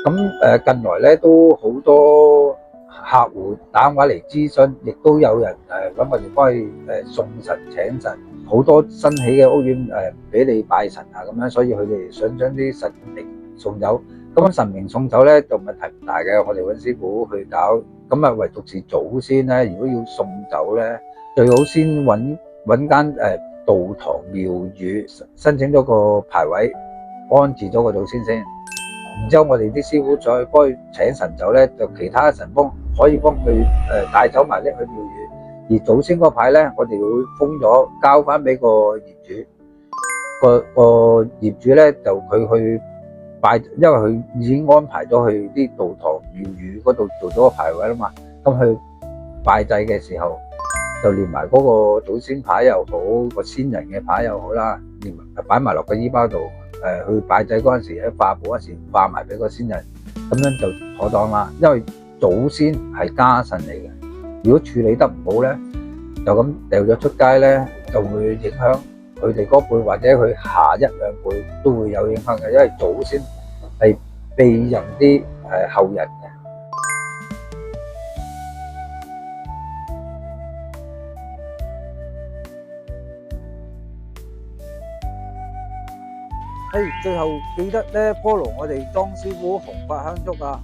咁近來咧都好多客戶打電話嚟諮詢，亦都有人揾我哋幫佢送神請神，好多新起嘅屋苑俾你拜神啊咁樣，所以佢哋想將啲神明送走。咁神明送走咧就問題唔大嘅，我哋揾師傅去搞。咁唯獨是祖先咧，如果要送走咧，最好先揾間道堂廟宇申請咗個牌位，安置咗個祖先先。然之後我哋啲師傅再幫佢請神走咧，就其他神可以幫佢帶走埋拎去廟宇。而祖先嗰牌咧，我哋會封咗，交翻俾個業主。個業主咧就佢去拜，因為佢已經安排咗去啲道堂廟宇嗰度做咗個牌位啦嘛。咁佢拜祭嘅時候，就連埋嗰個祖先牌又好，個先人嘅牌又好啦，連擺埋落個衣包度。去拜祭嗰陣時，喺化寶嗰時化埋俾個先人，咁樣就妥當啦。因為祖先係家神嚟嘅，如果處理得唔好咧，就咁掉咗出街咧，就會影響佢哋嗰輩或者佢下一兩輩都會有影響嘅。因為祖先係庇佑啲後人嘅。最後記得咧 follow 我哋莊師傅紅白香燭啊！